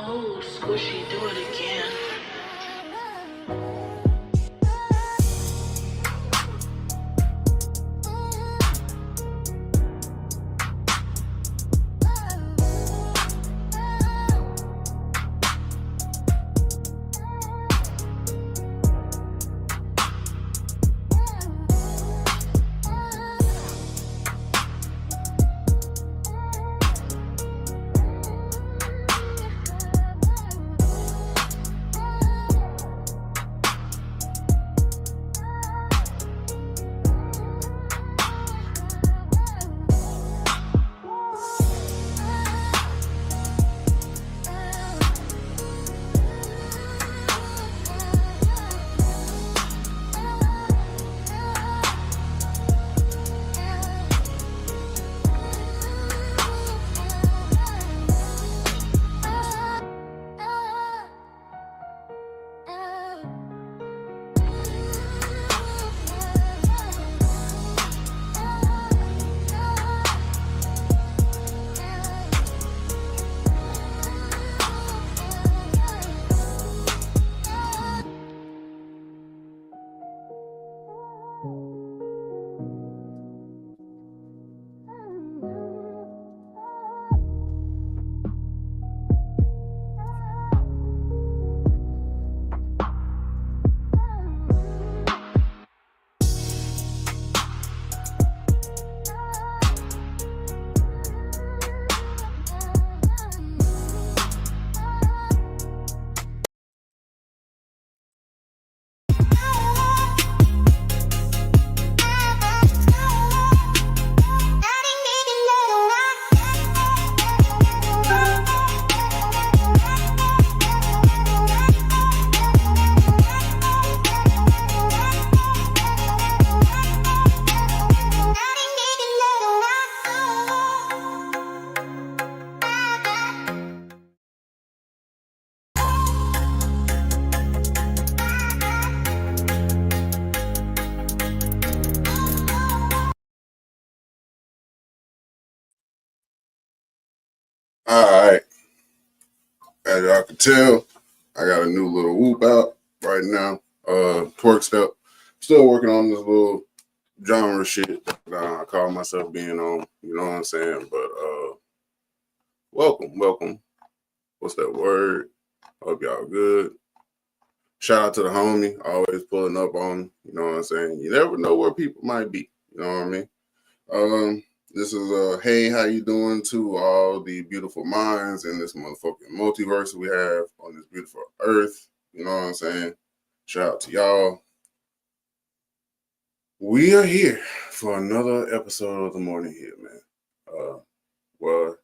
Oh, Squishy, do it again. All right, as y'all can tell, I got a new little whoop out right now. Twerk step. Still working on this little genre shit that I call myself being on. You know what I'm saying? But welcome. What's that word? Hope y'all good. Shout out to the homie, always pulling up on. You know what I'm saying? You never know where people might be. You know what I mean? This is hey, how you doing to all the beautiful minds in this motherfucking multiverse we have on this beautiful earth. You know what I'm saying? Shout out to y'all. We are here for another episode of the Morning Hit, man. Well,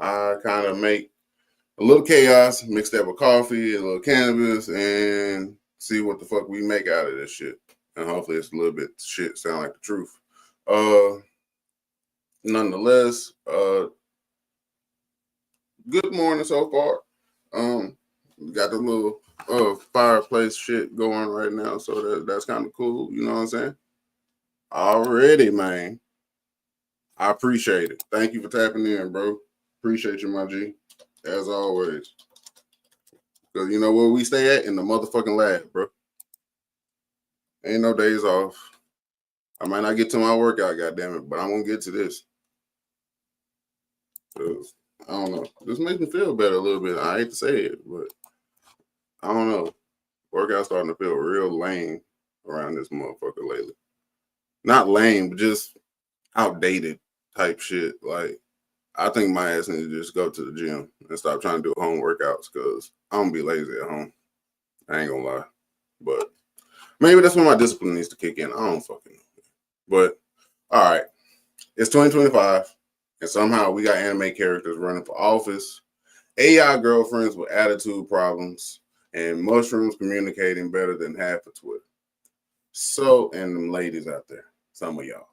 I kind of make a little chaos, mix that with coffee, a little cannabis, and see what the fuck we make out of this shit. And hopefully it's a little bit shit sound like the truth. Nonetheless, good morning so far. We got the little fireplace shit going right now, so that's kind of cool. You know what I'm saying? Already, man. I appreciate it. Thank you for tapping in, bro. Appreciate you, my G, as always. Because you know where we stay at? In the motherfucking lab, bro. Ain't no days off. I might not get to my workout, goddammit, but I'm going to get to this. Because, I don't know. This makes me feel better a little bit. I hate to say it, but I don't know. Workout starting to feel real lame around this motherfucker lately. Not lame, but just outdated type shit. Like, I think my ass needs to just go to the gym and stop trying to do home workouts because I'm going to be lazy at home. I ain't going to lie. But maybe that's when my discipline needs to kick in. I don't fucking know. But, all right. It's 2025, and somehow we got anime characters running for office, AI girlfriends with attitude problems, and mushrooms communicating better than half of Twitter. So, and them ladies out there, some of y'all.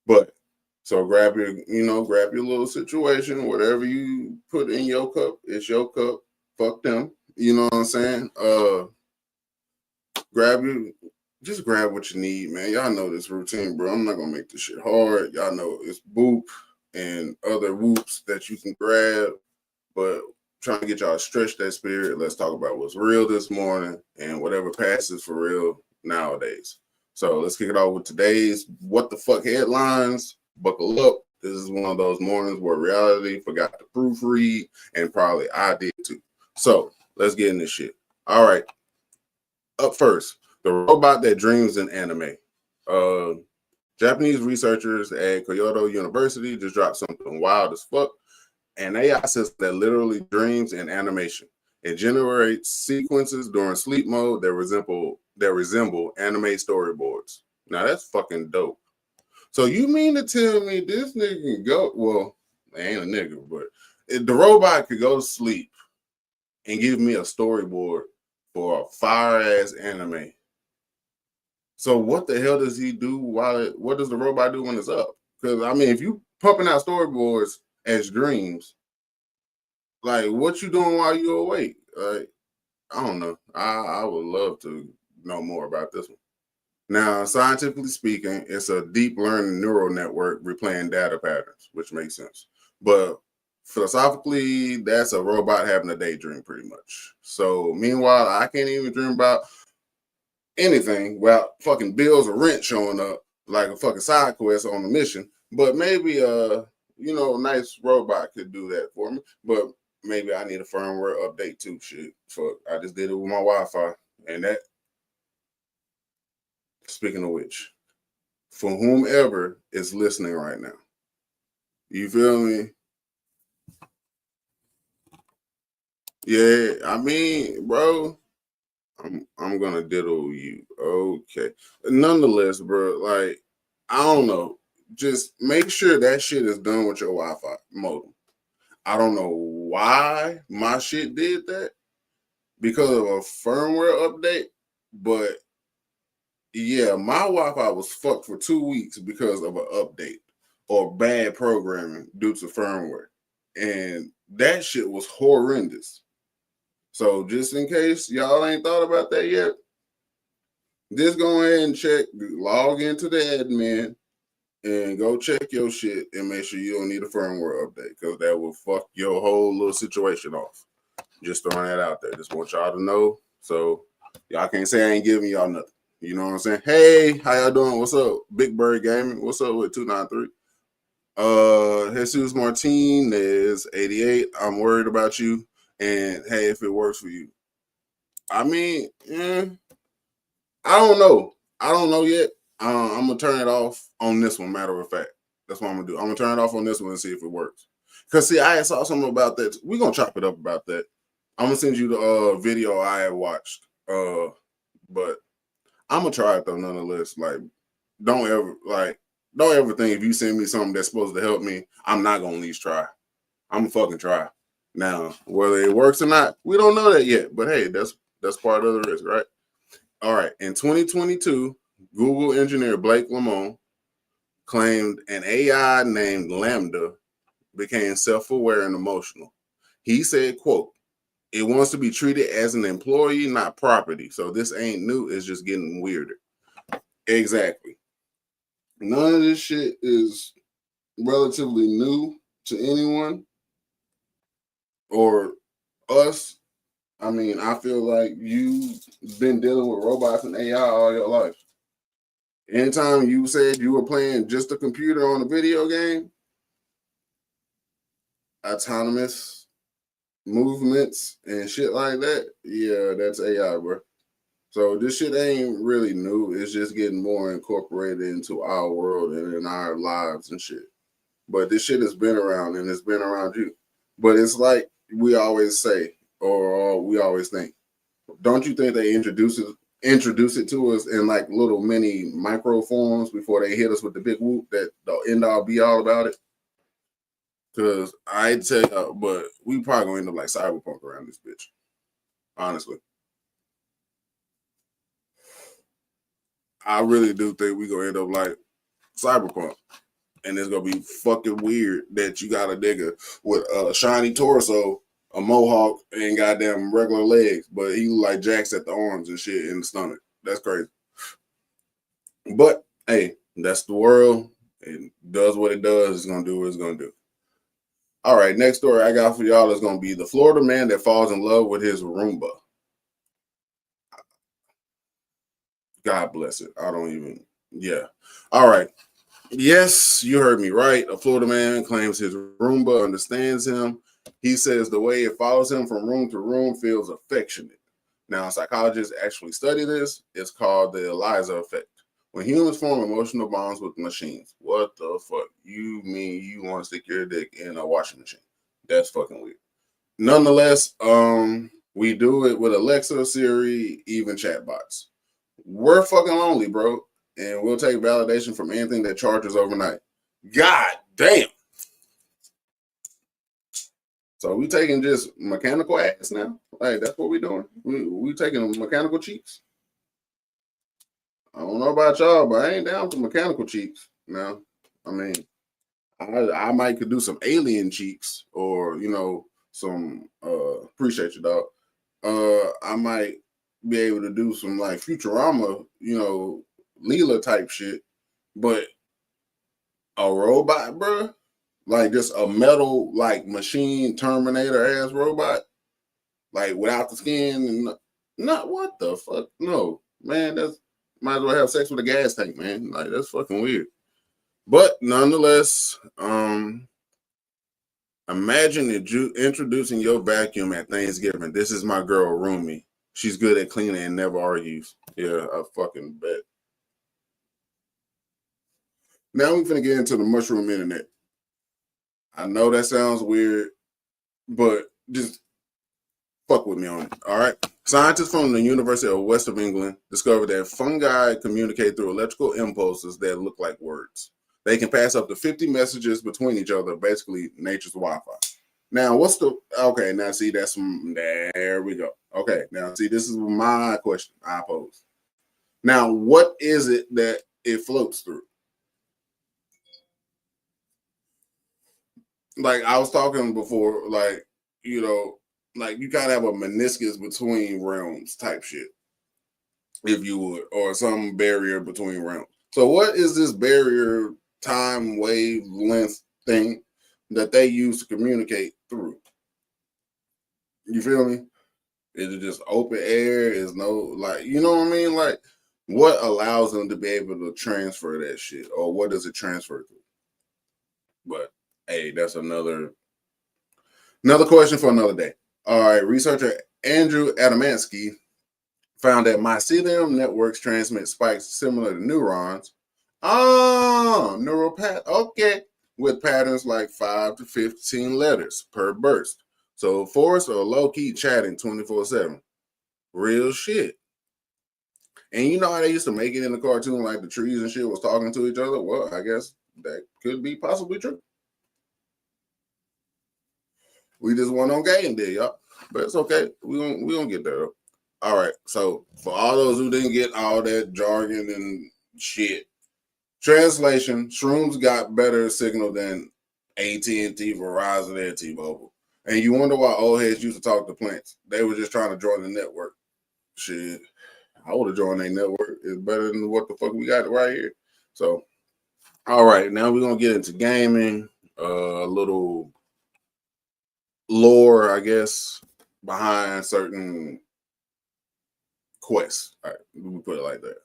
But, so grab your little situation, whatever you put in your cup, it's your cup. Fuck them. You know what I'm saying? Just grab what you need, man. Y'all know this routine, bro. I'm not gonna make this shit hard. Y'all know it's Boop and other whoops that you can grab. But trying to get y'all to stretch that spirit. Let's talk about what's real this morning and whatever passes for real nowadays. So let's kick it off with today's what the fuck headlines. Buckle up. This is one of those mornings where reality forgot to proofread, and probably I did too. So let's get in this shit. All right. Up first, the robot that dreams in anime. Japanese researchers at Kyoto University just dropped something wild as fuck. An AI system that literally dreams in animation. It generates sequences during sleep mode that resemble anime storyboards. Now that's fucking dope. So you mean to tell me this nigga can go? Well, ain't a nigga, but the robot could go to sleep and give me a storyboard for a fire ass anime. So what the hell does he do what does the robot do when it's up? Because I mean, if you pumping out storyboards as dreams, like what you doing while you're awake? Like, I don't know. I would love to know more about this one. Now, scientifically speaking, it's a deep learning neural network replaying data patterns, which makes sense. But philosophically, that's a robot having a daydream pretty much. So meanwhile, I can't even dream about anything without fucking bills or rent showing up like a fucking side quest on a mission. But maybe a nice robot could do that for me. But maybe I need a firmware update too. Shit. Fuck. I just did it with my Wi-Fi. And that, speaking of which, for whomever is listening right now, you feel me? Yeah, I mean, bro, I'm gonna diddle you. Okay. Nonetheless, bro, like, I don't know. Just make sure that shit is done with your Wi-Fi modem. I don't know why my shit did that because of a firmware update, but yeah, my Wi-Fi was fucked for 2 weeks because of an update or bad programming due to firmware. And that shit was horrendous. So just in case y'all ain't thought about that yet, just go ahead and log into the admin and go check your shit and make sure you don't need a firmware update because that will fuck your whole little situation off. Just throwing that out there. Just want y'all to know. So y'all can't say I ain't giving y'all nothing. You know what I'm saying? Hey, how y'all doing? What's up? Big Bird Gaming. What's up with 293? Jesus Martinez 88. I'm worried about you. And hey, if it works for you. I mean, I don't know. I don't know yet. I'm gonna turn it off on this one, matter of fact. That's what I'm gonna do. I'm gonna turn it off on this one and see if it works. Cause see, I saw something about that. We're gonna chop it up about that. I'm gonna send you the video I had watched. But I'm gonna try it though, nonetheless. Like, don't ever think if you send me something that's supposed to help me, I'm not gonna at least try. I'm gonna fucking try. Now, whether it works or not, we don't know that yet. But hey, that's part of the risk, right? All right. In 2022, Google engineer Blake Lemon claimed an AI named Lambda became self-aware and emotional. He said, quote, "It wants to be treated as an employee, not property. So this ain't new. It's just getting weirder." Exactly. None of this shit is relatively new to anyone or us. I mean, I feel like you've been dealing with robots and AI all your life. Anytime you said you were playing just a computer on a video game, autonomous movements and shit like that, yeah, that's AI, bro. So this shit ain't really new. It's just getting more incorporated into our world and in our lives and shit. But this shit has been around and it's been around you. But it's like we always say, or we always think, don't you think they introduce it to us in like little mini micro forms before they hit us with the big whoop that the end all be all about it? Because I tell you, but we probably gonna end up like Cyberpunk around this bitch. Honestly, I really do think we gonna end up like Cyberpunk, and it's gonna be fucking weird that you got a nigga with a shiny torso, a mohawk, and goddamn regular legs, but he look like Jax at the arms and shit in the stomach. That's crazy. But hey, that's the world. It does what it does. It's gonna do what it's gonna do. All right, next story I got for y'all is going to be the Florida man that falls in love with his Roomba. God bless it. I don't even, yeah. All right. Yes, you heard me right. A Florida man claims his Roomba understands him. He says the way it follows him from room to room feels affectionate. Now, psychologists actually study this. It's called the Eliza effect. When humans form emotional bonds with machines, what the fuck? You mean you want to stick your dick in a washing machine? That's fucking weird. Nonetheless, we do it with Alexa, Siri, even chatbots. We're fucking lonely, bro, and we'll take validation from anything that charges overnight. God damn. So we taking just mechanical ass now? Like that's what we doing? We taking mechanical cheeks? I don't know about y'all, but I ain't down for mechanical cheeks. Now, I mean, I might could do some alien cheeks or some appreciate you, dog. I might be able to do some like Futurama, Leela type shit, but a robot, bro, like just a metal like machine Terminator ass robot, like without the skin and not what the fuck? No, man, that's might as well have sex with a gas tank, man. Like that's fucking weird. But nonetheless, imagine introducing your vacuum at Thanksgiving. This is my girl, Roomy. She's good at cleaning and never argues. Yeah, I fucking bet. Now we're gonna get into the mushroom internet. I know that sounds weird, but just fuck with me on it. All right. Scientists from the University of West of England discovered that fungi communicate through electrical impulses that look like words. They can pass up to 50 messages between each other, basically nature's Wi-Fi. Now, okay, now see, there we go. Okay, now see, this is my question I pose. Now, what is it that it floats through? Like I was talking before, like, like you kind of have a meniscus between realms type shit, if you would, or some barrier between realms. So what is this barrier time wavelength thing that they use to communicate through? You feel me? Is it just open air? Is no like you know what I mean? Like what allows them to be able to transfer that shit? Or what does it transfer to? But hey, that's another question for another day. All right, researcher Andrew Adamansky found that mycelium networks transmit spikes similar to neurons. Oh, neural path. Okay, with patterns like 5 to 15 letters per burst. So force or low key chatting 24/7. Real shit. And you know how they used to make it in the cartoon, like the trees and shit was talking to each other? Well, I guess that could be possibly true. We just went on game there, y'all. But it's okay. We gonna get there. All right. So for all those who didn't get all that jargon and shit, translation: Shrooms got better signal than AT&T, Verizon, and T-Mobile. And you wonder why old heads used to talk to plants. They were just trying to join the network. Shit, I would have joined a network. It's better than what the fuck we got right here. So, all right, now we're gonna get into gaming. A little lore, I guess, behind certain quests. All right, we put it like that.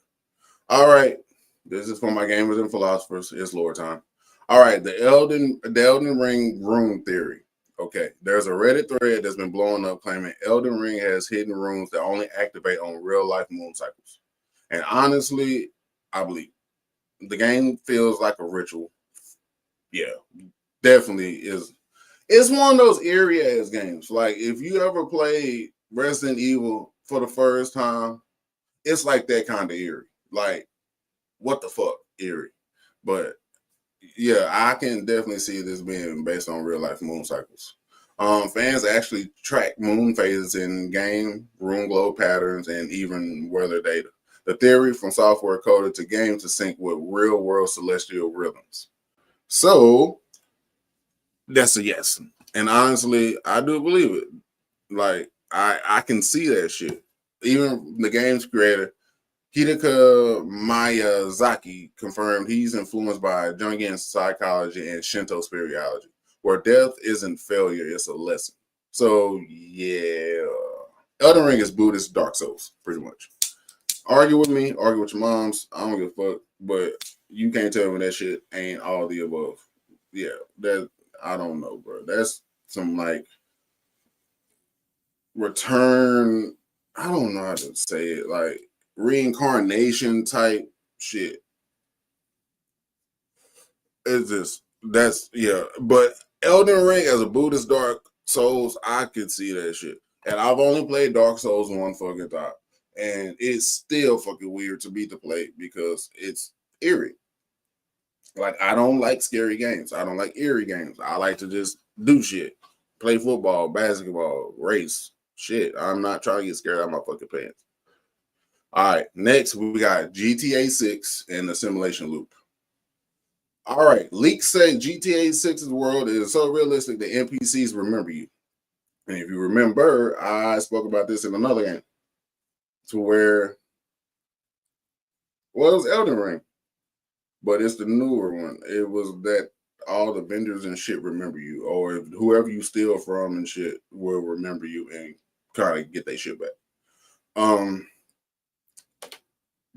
All right, this is for my gamers and philosophers. It's lore time. All right, the Elden Ring rune theory. Okay, there's a Reddit thread that's been blowing up claiming Elden Ring has hidden runes that only activate on real life moon cycles. And honestly, I believe the game feels like a ritual. Yeah, definitely is. It's one of those eerie ass games. Like if you ever played Resident Evil for the first time, it's like that kind of eerie. Like what the fuck, eerie. But yeah, I can definitely see this being based on real life moon cycles. Fans actually track moon phases in game, rune glow patterns, and even weather data. The theory from software coded to games to sync with real world celestial rhythms. So that's a yes. And honestly, I do believe it. Like I can see that shit. Even the game's creator, Hideka Miyazaki, confirmed he's influenced by Jungian psychology and Shinto spirituality. where death isn't failure, it's a lesson. So yeah, Elden Ring is Buddhist Dark Souls, pretty much. Argue with me, argue with your moms. I don't give a fuck, but you can't tell me that shit ain't all the above. Yeah, that I don't know, bro. That's some like return. I don't know how to say it, like reincarnation type shit. It's just that's yeah. But Elden Ring as a Buddhist Dark Souls, I could see that shit. And I've only played Dark Souls one fucking time. And it's still fucking weird to beat the play because it's eerie. Like I don't like scary games. I don't like eerie games. I like to just do shit. Play football, basketball, race. Shit. I'm not trying to get scared out of my fucking pants. All right. Next we got GTA 6 and the simulation loop. All right, leaks say GTA 6's world is so realistic that NPCs remember you. And if you remember, I spoke about this in another game to where, well, it was Elden Ring, but it's the newer one. It was that all the vendors and shit remember you, or if whoever you steal from and shit will remember you and kind of get their shit back.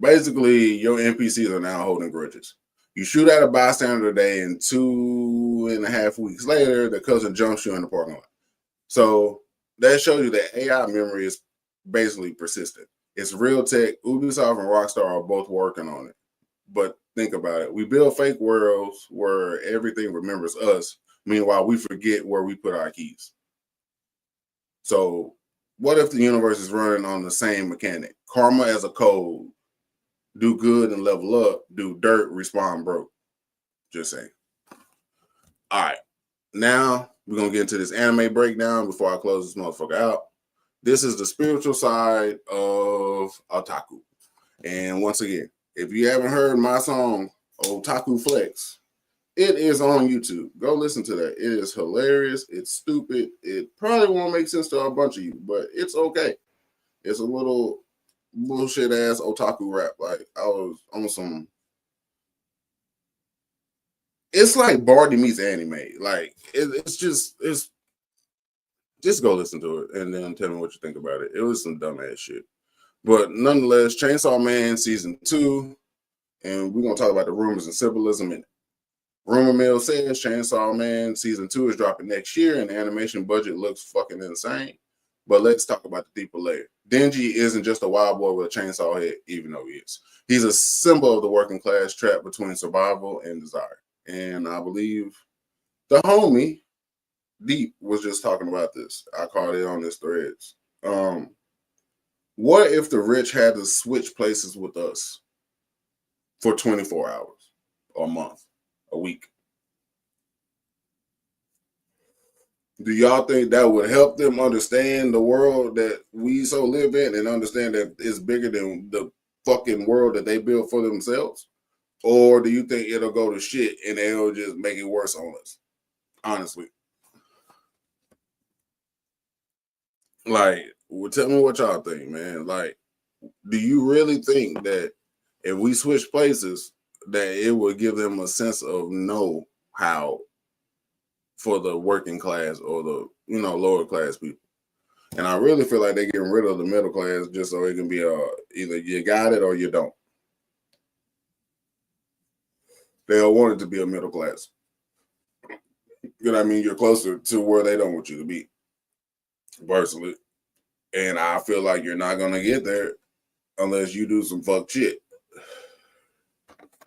Basically, your NPCs are now holding grudges. You shoot at a bystander today, and 2.5 weeks later, the cousin jumps you in the parking lot. So that shows you that AI memory is basically persistent. It's real tech. Ubisoft and Rockstar are both working on it. But think about it. We build fake worlds where everything remembers us. Meanwhile, we forget where we put our keys. So what if the universe is running on the same mechanic? Karma as a code. Do good and level up. Do dirt, respond broke. Just saying. All right. Now we're going to get into this anime breakdown before I close this motherfucker out. This is the spiritual side of otaku. And once again, if you haven't heard my song, Otaku Flex, it is on YouTube. Go listen to that. It is hilarious. It's stupid. It probably won't make sense to a bunch of you, but it's okay. It's a little bullshit ass otaku rap. Like I was on some. It's like Barney meets anime. Like it's just go listen to it and then tell me what you think about it. It was some dumbass shit, but nonetheless, Chainsaw Man season 2, and we're gonna talk about the rumors and symbolism in it. Rumor mill says Chainsaw Man season 2 is dropping next year, and the animation budget looks fucking insane. But let's talk about the deeper layer. Denji isn't just a wild boy with a chainsaw head, even though he is. He's a symbol of the working class trapped between survival and desire. And I believe the homie Deep was just talking about this. I caught it on his threads. What if the rich had to switch places with us for 24 hours, a month, a week? Do y'all think that would help them understand the world that we so live in and understand that it's bigger than the fucking world that they built for themselves? Or do you think it'll go to shit and they'll just make it worse on us? Honestly. Like, well, tell me what y'all think, man. Like, do you really think that if we switch places, that it would give them a sense of know-how for the working class or the lower class people? And I really feel like they're getting rid of the middle class just so it can be either you got it or you don't. They don't want it to be a middle class. You know what I mean? You're closer to where they don't want you to be, personally. And I feel like you're not gonna get there unless you do some fuck shit.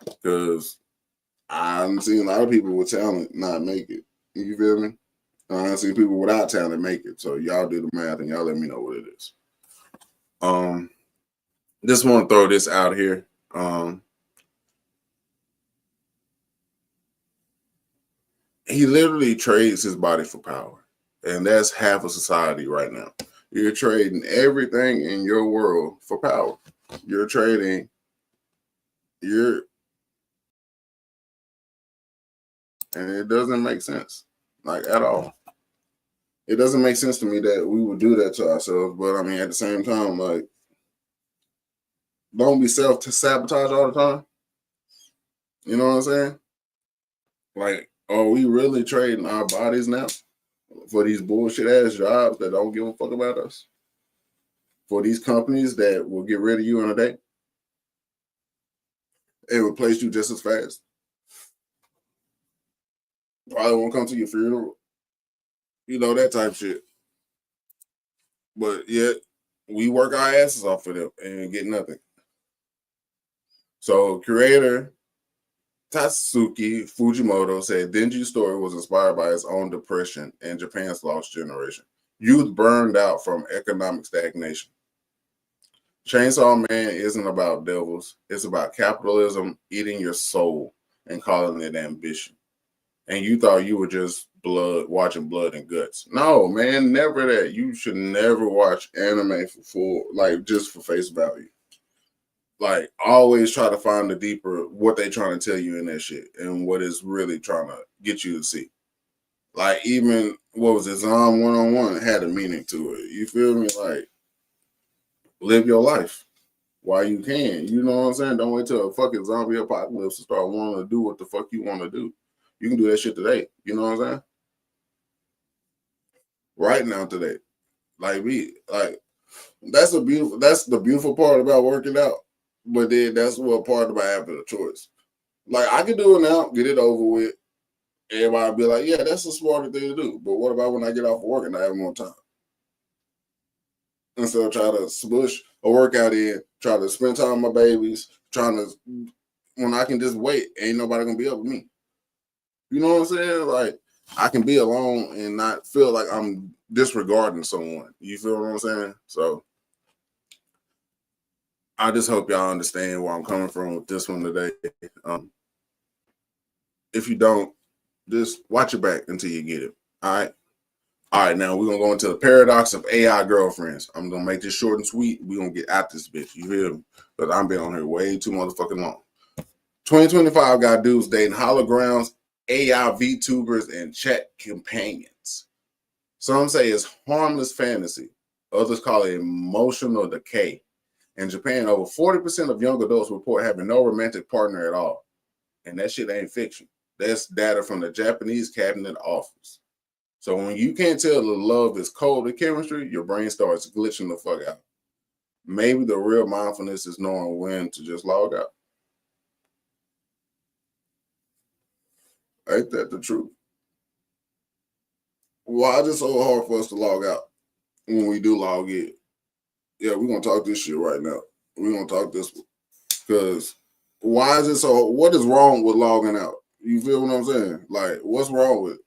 Because I've seen a lot of people with talent not make it. You feel me? I've seen people without talent make it. So y'all do the math and y'all let me know what it is. Just want to throw this out here. He literally trades his body for power. And that's half of society right now. You're trading everything in your world for power. You're trading and it doesn't make sense, like at all. It doesn't make sense to me that we would do that to ourselves. But I mean, at the same time, like, don't be self-sabotage all the time. You know what I'm saying? Like, Are we really trading our bodies now for these bullshit ass jobs that don't give a fuck about us? For these companies that will get rid of you in a day and replace you just as fast? Probably won't come to your funeral. You know, that type of shit. But yet, we work our asses off for them and get nothing. So, creator Tatsuki Fujimoto said Denji's story was inspired by his own depression and Japan's lost generation. Youth burned out from economic stagnation. Chainsaw Man isn't about devils. It's about capitalism eating your soul and calling it ambition. And you thought you were just watching blood and guts. No, man, never that. You should never watch anime just for face value. Like, always try to find the deeper, what they trying to tell you in that shit and what is really trying to get you to see. Like, even, what was it, Zom 101 had a meaning to it. You feel me? Like, live your life while you can. You know what I'm saying? Don't wait till a fucking zombie apocalypse to start wanting to do what the fuck you want to do. You can do that shit today. You know what I'm saying? Right now today. Like, that's the beautiful part about working out. But then that's what part about having a choice. Like, I can do it now, get it over with. Everybody be like, yeah, that's a smarter thing to do. But what about when I get off of work and I have more time? Instead of trying to smush a workout in, try to spend time with my babies, when I can just wait, ain't nobody gonna be up with me. You know what I'm saying? Like, I can be alone and not feel like I'm disregarding someone. You feel what I'm saying? So I just hope y'all understand where I'm coming from with this one today. If you don't, just watch your back until you get it. All right. All right, now we're going to go into the paradox of AI girlfriends. I'm going to make this short and sweet. We're going to get out this bitch. You hear me? But I've been on here way too motherfucking long. 2025 got dudes dating holograms, AI VTubers, and chat companions. Some say it's harmless fantasy. Others call it emotional decay. In Japan, over 40% of young adults report having no romantic partner at all. And that shit ain't fiction. That's data from the Japanese Cabinet Office. So when you can't tell the love is cold to chemistry, your brain starts glitching the fuck out. Maybe the real mindfulness is knowing when to just log out. Ain't that the truth? Why is it so hard for us to log out when we do log in? Yeah, we're going to talk this shit right now. We're going to talk this because why is it so? What is wrong with logging out? You feel what I'm saying? Like, what's wrong with it?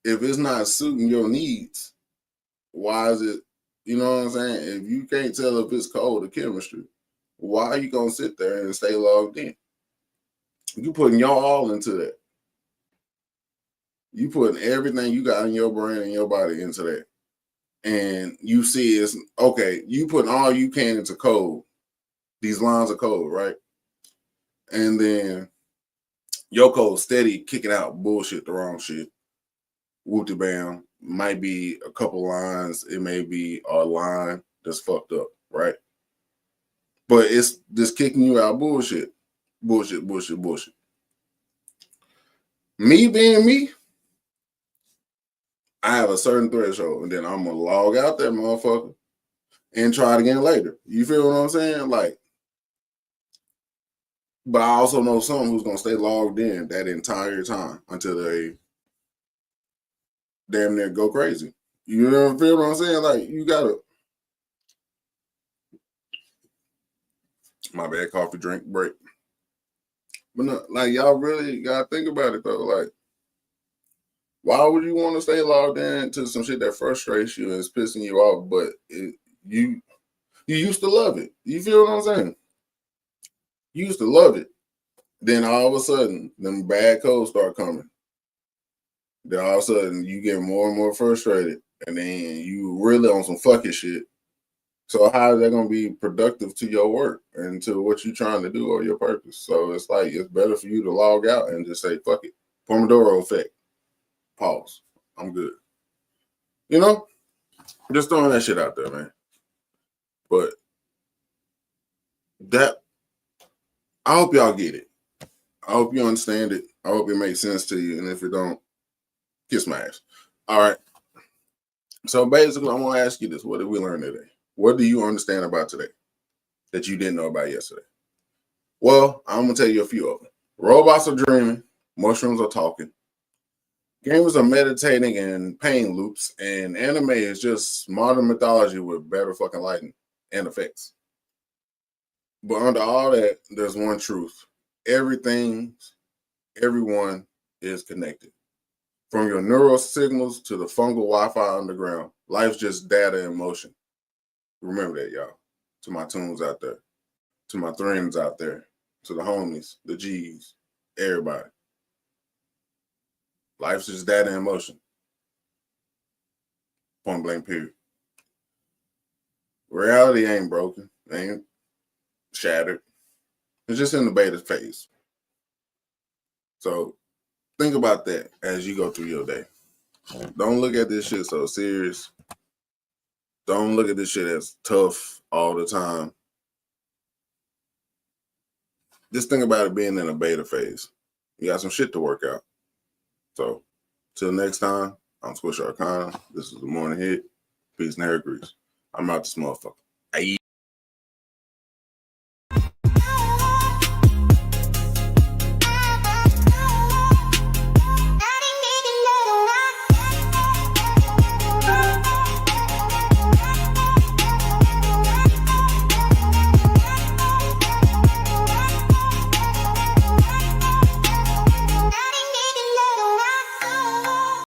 If it's not suiting your needs, why is it, you know what I'm saying? If you can't tell if it's cold or chemistry, why are you going to sit there and stay logged in? You putting your all into that. You putting everything you got in your brain and your body into that. And you see it's, okay, you putting all you can into code. These lines of code, right? And then your code steady kicking out bullshit, the wrong shit. Whoopty bam. Might be a couple lines. It may be a line that's fucked up, right? But it's just kicking you out bullshit. Bullshit. Me being me, I have a certain threshold, and then I'm gonna log out that motherfucker and try it again later. You feel what I'm saying? Like, but I also know someone who's gonna stay logged in that entire time until they damn near go crazy. You know, feel what I'm saying? Like, you gotta. My bad, coffee drink break. But no, like, y'all really gotta think about it though. Like, why would you want to stay logged in to some shit that frustrates you and is pissing you off? But you used to love it. You feel what I'm saying? You used to love it. Then all of a sudden, them bad codes start coming. Then all of a sudden, you get more and more frustrated, and then you really on some fucking shit. So how is that going to be productive to your work and to what you're trying to do or your purpose? So it's like, it's better for you to log out and just say, fuck it. Pomodoro effect. Pause. I'm good. You know? Just throwing that shit out there, man. But I hope y'all get it. I hope you understand it. I hope it makes sense to you. And if it don't, kiss my ass. All right. So basically, I'm gonna ask you this: what did we learn today? What do you understand about today that you didn't know about yesterday? Well, I'm gonna tell you a few of them. Robots are dreaming, mushrooms are talking, gamers are meditating in pain loops, and anime is just modern mythology with better fucking lighting and effects. But under all that, there's one truth. Everything, everyone is connected. From your neural signals to the fungal Wi-Fi underground, life's just data in motion. Remember that, y'all. To my tunes out there, to my friends out there, to the homies, the G's, everybody. Life's just data in motion. Point blank, period. Reality ain't broken, ain't shattered. It's just in the beta phase. So think about that as you go through your day. Don't look at this shit so serious. Don't look at this shit as tough all the time. Just think about it being in a beta phase. You got some shit to work out. So, till next time, I'm Squish Arcana. This is the Morning Hit. Peace and hair grease. I'm out this motherfucker. Ayy.